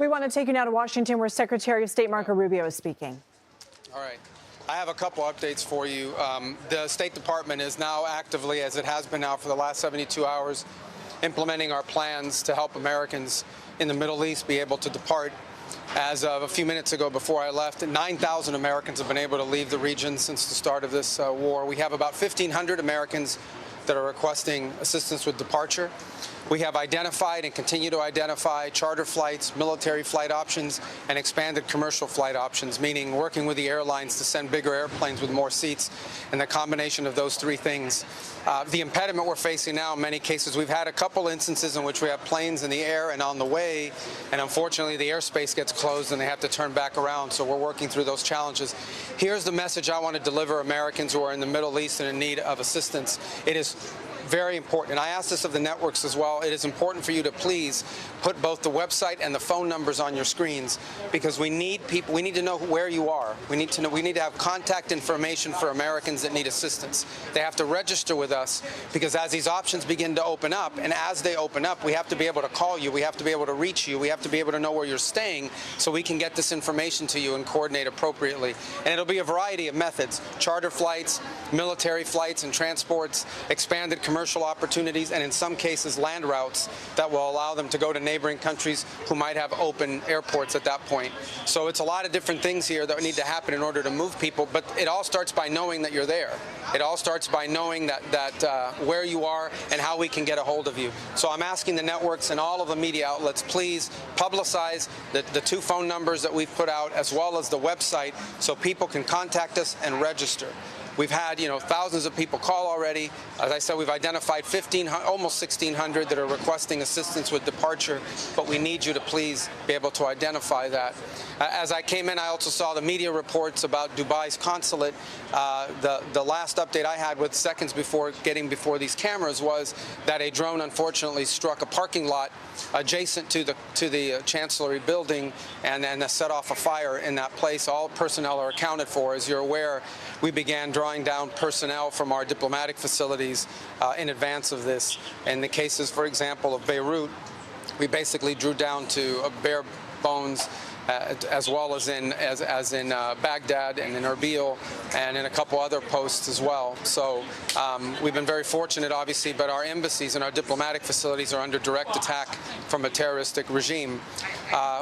We want to take you now to Washington, where Secretary of State Marco Rubio is speaking. All right. I have a couple updates for you. The State Department is now actively, as it has been now for the last 72 hours, implementing our plans to help Americans in the Middle East be able to depart. As of a few minutes ago, before I left, 9,000 Americans have been able to leave the region since the start of this war. We have about 1,500 Americans that are requesting assistance with departure. We have identified and continue to identify charter flights, military flight options, and expanded commercial flight options, meaning working with the airlines to send bigger airplanes with more seats, and the combination of those three things. The impediment we're facing now, in many cases, we've had a couple instances in which we have planes in the air and on the way, and unfortunately the airspace gets closed and they have to turn back around, so we're working through those challenges. Here's the message I want to deliver Americans who are in the Middle East and in need of assistance. It is very important, and I ask this of the networks as well. It is important for you to please put both the website and the phone numbers on your screens, because we need people. We need to know where you are. We need to know. We need to have contact information for Americans that need assistance. They have to register with us, because as these options begin to open up, and as they open up, we have to be able to call you. We have to be able to reach you. We have to be able to know where you're staying, so we can get this information to you and coordinate appropriately. And it'll be a variety of methods: charter flights, military flights and transports, expanded commercial opportunities, and in some cases land routes that will allow them to go to neighboring countries who might have open airports at that point. So it's a lot of different things here that need to happen in order to move people, but it all starts by knowing that you're there. It all starts by knowing that where you are and how we can get a hold of you. So I'm asking the networks and all of the media outlets, please publicize the two phone numbers that we've put out, as well as the website, so people can contact us and register. We've had, thousands of people call already. As I said, we've identified almost 1,600 that are requesting assistance with departure, but we need you to please be able to identify that. As I came in, I also saw the media reports about Dubai's consulate. The last update I had with seconds before getting before these cameras was that a drone unfortunately struck a parking lot adjacent to the Chancellery building and set off a fire in that place. All personnel are accounted for. As you're aware, we began drawing down personnel from our diplomatic facilities in advance of this. In the cases, for example, of Beirut, we basically drew down to bare bones, as well as in Baghdad and in Erbil and in a couple other posts as well. So we've been very fortunate, obviously, but our embassies and our diplomatic facilities are under direct attack from a terroristic regime.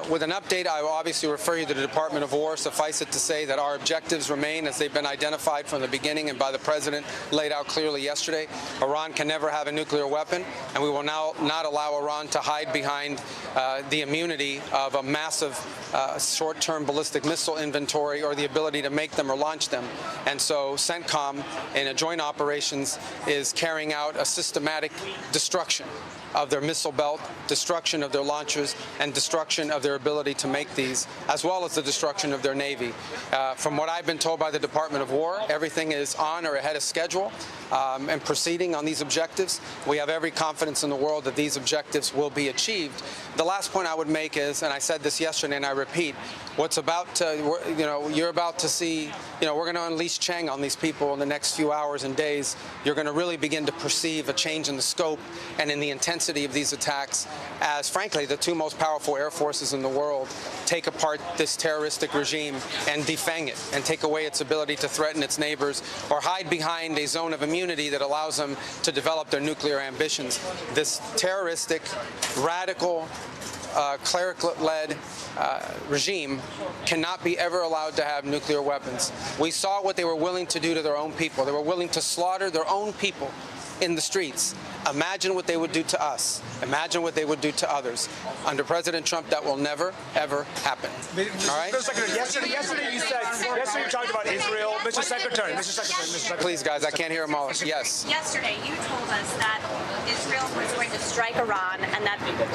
With an update, I will obviously refer you to the Department of War. Suffice it to say that our objectives remain as they've been identified from the beginning and by the President laid out clearly yesterday. Iran can never have a nuclear weapon, and we will now not allow Iran to hide behind the immunity of a massive short-term ballistic missile inventory or the ability to make them or launch them. And so CENTCOM, in a joint operations, is carrying out a systematic destruction of their missile belt, destruction of their launchers, and destruction of their ability to make these, as well as the destruction of their Navy. From what I've been told by the Department of War, everything is on or ahead of schedule and proceeding on these objectives. We have every confidence in the world that these objectives will be achieved. The last point I would make is, and I said this yesterday and I repeat, you're about to see, we're going to unleash Chang on these people in the next few hours and days. You're going to really begin to perceive a change in the scope and in the intensity of these attacks as, frankly, the two most powerful air forces in the world take apart this terroristic regime and defang it and take away its ability to threaten its neighbors or hide behind a zone of immunity that allows them to develop their nuclear ambitions. This terroristic, radical, cleric-led regime cannot be ever allowed to have nuclear weapons. We saw what they were willing to do to their own people. They were willing to slaughter their own people in the streets. Imagine what they would do to us. Imagine what they would do to others. Under President Trump, that will never, ever happen. All right? Yesterday you talked about Israel. Mr. Secretary. Please, guys, I can't hear them all. Yes. Yesterday, you told us that Israel was going to strike Iran, and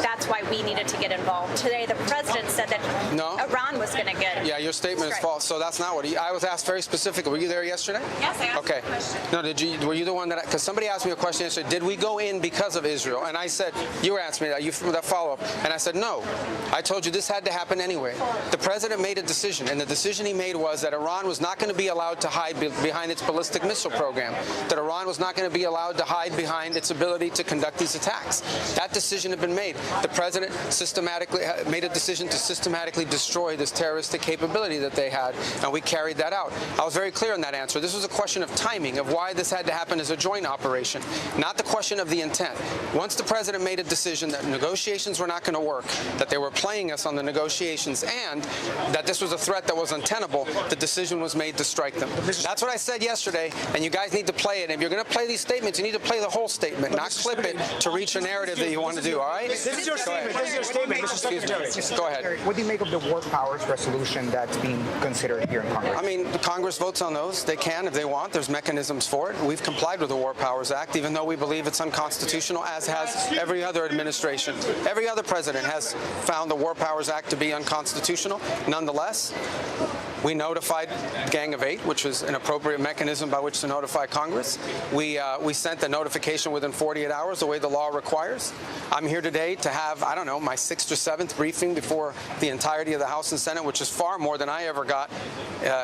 that's why we needed to get involved. Today, the president said that Iran was going to get. Yeah, your statement is false. So that's not what I was asked very specifically. Were you there yesterday? Yes, I asked okay. a question. No, were you the one that? Because somebody asked me a question yesterday. Did we go in because of Israel. And I said, you asked me that, that follow-up, and I said, no. I told you this had to happen anyway. The president made a decision, and the decision he made was that Iran was not going to be allowed to hide behind its ballistic missile program, that Iran was not going to be allowed to hide behind its ability to conduct these attacks. That decision had been made. The president systematically made a decision to systematically destroy this terroristic capability that they had, and we carried that out. I was very clear in that answer. This was a question of timing, of why this had to happen as a joint operation, not the question of the intent. Once the president made a decision that negotiations were not going to work, that they were playing us on the negotiations, and that this was a threat that was untenable, the decision was made to strike them. That's what I said yesterday, and you guys need to play it. And if you're going to play these statements, you need to play the whole statement, not clip it to reach a narrative that you want to do, all right? This is your statement. This is your statement, Mr. Secretary. Go ahead. What do you make of the war powers resolution that's being considered here in Congress? I mean, Congress votes on those. They can if they want. There's mechanisms for it. We've complied with the War Powers Act, even though we believe it's unconstitutional, as has every other administration. Every other president has found the War Powers Act to be unconstitutional. Nonetheless, we notified Gang of Eight, which was an appropriate mechanism by which to notify Congress. We sent the notification within 48 hours, the way the law requires. I'm here today to have, I don't know, my 6th or 7th briefing before the entirety of the House and Senate, which is far more than I ever got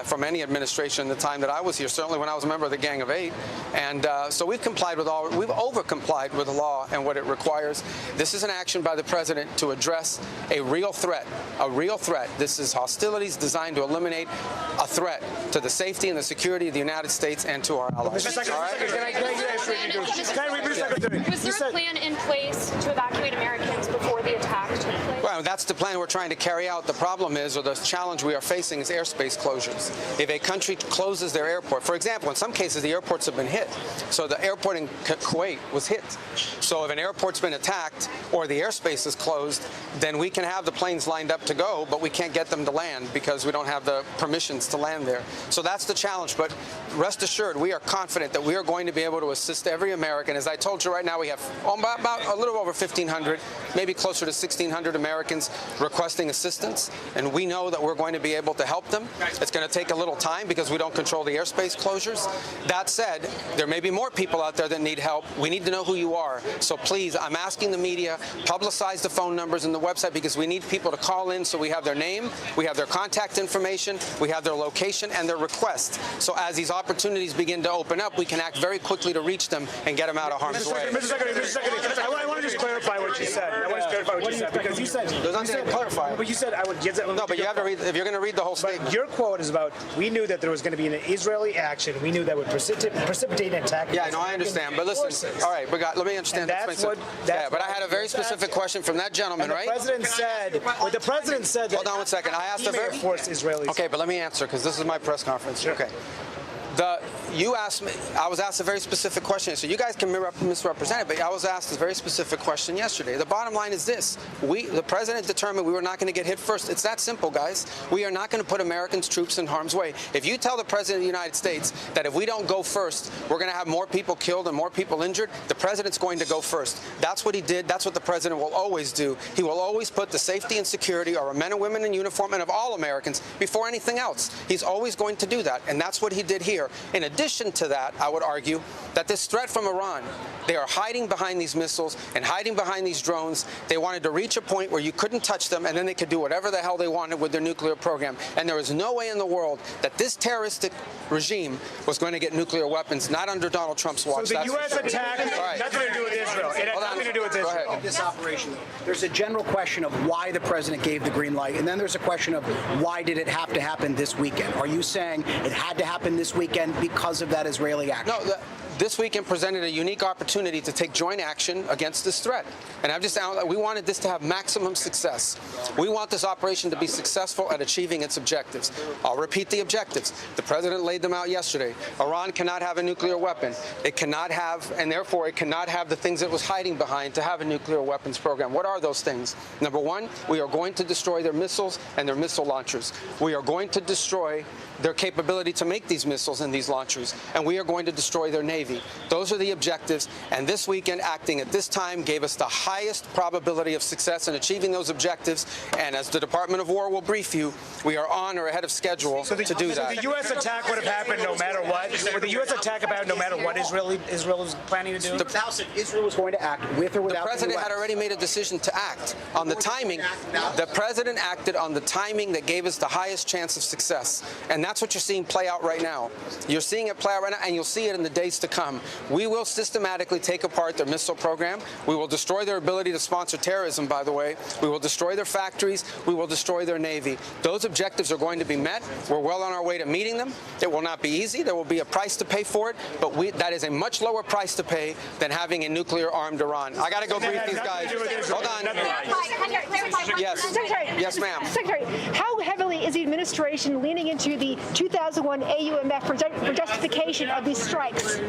from any administration in the time that I was here, certainly when I was a member of the Gang of Eight. And so we've complied with we've over-complied with the law and what it requires. This is an action by the president to address a real threat, a real threat. This is hostilities designed to eliminate a threat to the safety and the security of the United States and to our allies. Was there a plan in place to evacuate Americans before the attack took place? Well, that's the plan we're trying to carry out. The problem is, or the challenge we are facing, is airspace closures. If a country closes their airport, for example, in some cases the airports have been hit. So the airport in Kuwait was hit. So if an airport's been attacked or the airspace is closed, then we can have the planes lined up to go, but we can't get them to land because we don't have the permissions to land there. So that's the challenge. But rest assured, we are confident that we are going to be able to assist every American. As I told you right now, we have about a little over 1,500, maybe closer to 1,600 Americans requesting assistance, and we know that we're going to be able to help them. It's going to take a little time because we don't control the airspace closures. That said, there may be more people out there that need help. We need to know who you are. So please, I'm asking the media, publicize the phone numbers and the website, because we need people to call in so we have their name, we have their contact information, we have their location and their request. So as these opportunities begin to open up, we can act very quickly to reach them and get them out of harm's way. Mr. Secretary, I want to just clarify what you said. Because you said there's nothing to clarify. But you said I would get that. No, but you have to read. If you're going to read the whole statement. But your quote is about, we knew that there was going to be an Israeli action. We knew that would precipitate an attack. Yeah, no, I understand. But listen, all right, let me understand. But I had a very specific question from that gentleman, right? The president said that. Hold on 1 second. I asked he may have forced Israelis. Okay, but let me answer, because this is my press conference. Sure. Okay. You asked me, I was asked a very specific question. So you guys can misrepresent it, but I was asked a very specific question yesterday. The bottom line is this. The president determined we were not going to get hit first. It's that simple, guys. We are not going to put Americans' troops in harm's way. If you tell the president of the United States that if we don't go first, we're going to have more people killed and more people injured, the president's going to go first. That's what he did. That's what the president will always do. He will always put the safety and security of our men and women in uniform and of all Americans before anything else. He's always going to do that, and that's what he did here. In addition to that, I would argue that this threat from Iran, they are hiding behind these missiles and hiding behind these drones. They wanted to reach a point where you couldn't touch them, and then they could do whatever the hell they wanted with their nuclear program. And there is no way in the world that this terroristic regime was going to get nuclear weapons, not under Donald Trump's watch. So the U.S. attack had nothing to do with Israel. It had nothing to do with Israel. Of this operation, there's a general question of why the president gave the green light, and then there's a question of why did it have to happen this weekend? Are you saying it had to happen this weekend because of that Israeli action? No, this weekend presented a unique opportunity to take joint action against this threat. And we wanted this to have maximum success. We want this operation to be successful at achieving its objectives. I'll repeat the objectives. The president laid them out yesterday. Iran cannot have a nuclear weapon. It cannot have, and therefore it cannot have the things it was hiding behind to have a nuclear weapons program. What are those things? Number one, we are going to destroy their missiles and their missile launchers. We are going to destroy their capability to make these missiles and these launchers, and we are going to destroy their navy. Navy. Those are the objectives, and this weekend, acting at this time, gave us the highest probability of success in achieving those objectives, and as the Department of War will brief you, we are on or ahead of schedule to do that. The U.S. attack would have happened no matter what. Would the U.S. attack about no matter what Israel is planning to do? The House said Israel was going to act with or without the president US. had already made a decision to act on the timing. The president acted on the timing that gave us the highest chance of success, and that's what you're seeing play out right now. You're seeing it play out right now, and you'll see it in the days to come. We will systematically take apart their missile program. We will destroy their ability to sponsor terrorism, by the way. We will destroy their factories. We will destroy their Navy. Those objectives are going to be met. We're well on our way to meeting them. It will not be easy. There will be a price to pay for it, but that is a much lower price to pay than having a nuclear-armed Iran. I got to go brief these guys. Hold on. Yes. Secretary. Yes, ma'am. Secretary, how heavily is the administration leaning into the 2001 AUMF for justification of these strikes?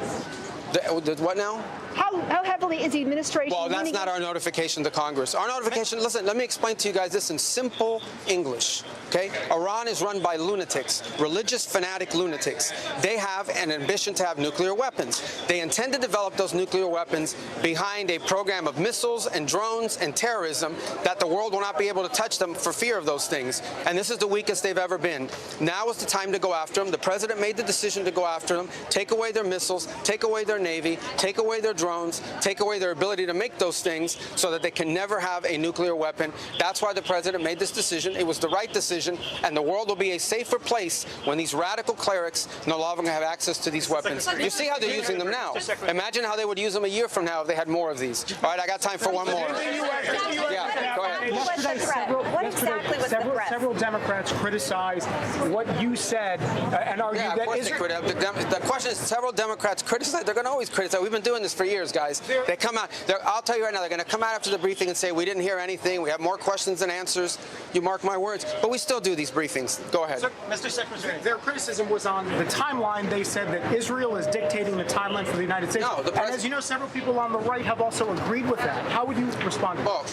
The what now? How heavily is the administration Well, that's leaning not our notification to Congress. Our notification, listen, let me explain to you guys this in simple English, okay? Iran is run by lunatics, religious fanatic lunatics. They have an ambition to have nuclear weapons. They intend to develop those nuclear weapons behind a program of missiles and drones and terrorism that the world will not be able to touch them for fear of those things. And this is the weakest they've ever been. Now is the time to go after them. The president made the decision to go after them, take away their missiles, take away their Navy, take away their drones, take away their ability to make those things so that they can never have a nuclear weapon. That's why the president made this decision. It was the right decision, and the world will be a safer place when these radical clerics no longer have access to these weapons. You see how they're using them now. Imagine how they would use them a year from now if they had more of these. All right, I got time for one more. Yeah, go ahead. What was the threat? What exactly was the threat? Several Democrats criticized what you said and argued Yeah, of that course Israel. the question is, several Democrats criticize. They're going to always criticize. We've been doing this for years, guys. They come out. I'll tell you right now, they're going to come out after the briefing and say, we didn't hear anything. We have more questions than answers. You mark my words. But we still do these briefings. Go ahead. Mr. Secretary, their criticism was on the timeline. They said that Israel is dictating the timeline for the United States. No, and as you know, several people on the right have also agreed with that. How would you respond to that? Well,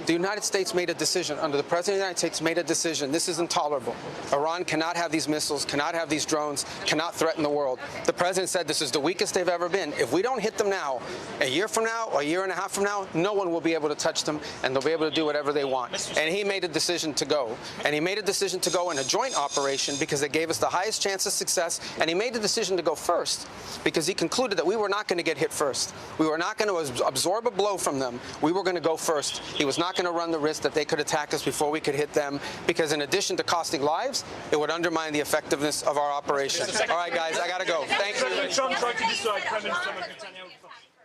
the United States made a decision. Under the President of the United States made a decision. This is intolerable. Iran cannot have these missiles, cannot have these drones, cannot threaten the world. The President said this is the weakest they've ever been. If we don't hit them now, a year from now, a year and a half from now, no one will be able to touch them, and they'll be able to do whatever they want. And he made a decision to go. And he made a decision to go in a joint operation because it gave us the highest chance of success. And he made the decision to go first because he concluded that we were not going to get hit first. We were not going to absorb a blow from them. We were going to go first. He was not going to run the risk that they could attack us before we could hit them, because in addition to costing lives, it would undermine the effectiveness of our operation. All right, guys, I got to go. Thank you.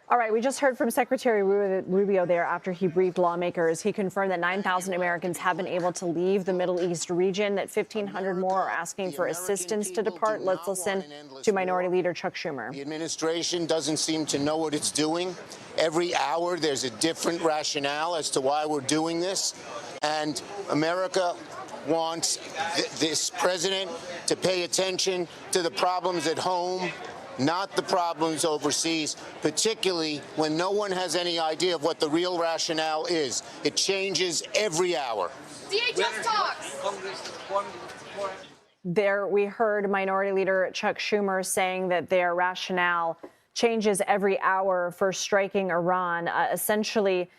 All right, we just heard from Secretary Rubio there after he briefed lawmakers. He confirmed that 9,000 Americans have been able to leave the Middle East region, that 1,500 more are asking for assistance to depart. Let's listen to Minority Leader Chuck Schumer. The administration doesn't seem to know what it's doing. Every hour there's a different rationale as to why we're doing this. And America wants this president to pay attention to the problems at home, not the problems overseas, particularly when no one has any idea of what the real rationale is. It changes every hour. DHS talks. There we heard Minority Leader Chuck Schumer saying that their rationale changes every hour for striking Iran, essentially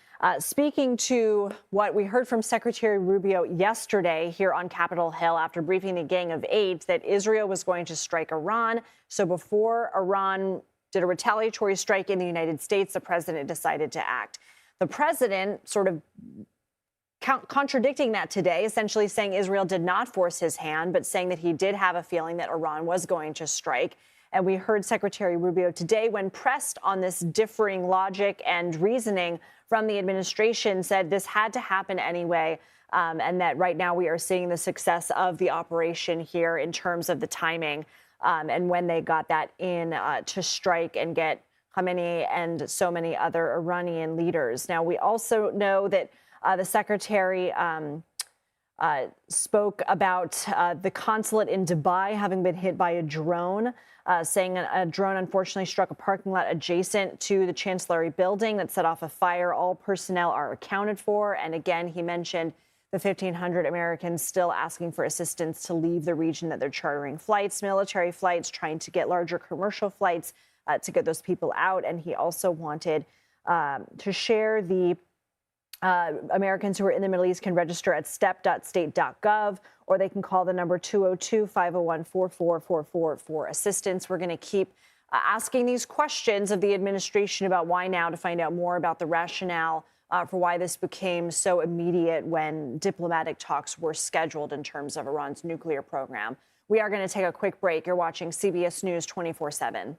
speaking to what we heard from Secretary Rubio yesterday here on Capitol Hill after briefing the Gang of Eight, that Israel was going to strike Iran. So before Iran did a retaliatory strike in the United States, the president decided to act. The president sort of contradicting that today, essentially saying Israel did not force his hand, but saying that he did have a feeling that Iran was going to strike. And we heard Secretary Rubio today, when pressed on this differing logic and reasoning from the administration, said this had to happen anyway, and that right now we are seeing the success of the operation here in terms of the timing and when they got that in to strike and get Khamenei and so many other Iranian leaders. Now, we also know that the secretary spoke about the consulate in Dubai having been hit by a drone, saying a drone unfortunately struck a parking lot adjacent to the Chancellery building that set off a fire. All personnel are accounted for. And again, he mentioned the 1,500 Americans still asking for assistance to leave the region, that they're chartering flights, military flights, trying to get larger commercial flights to get those people out. And he also wanted to share the Americans who are in the Middle East can register at step.state.gov, or they can call the number 202-501-4444 for assistance. We're going to keep asking these questions of the administration about why now, to find out more about the rationale for why this became so immediate when diplomatic talks were scheduled in terms of Iran's nuclear program. We are going to take a quick break. You're watching CBS News 24/7.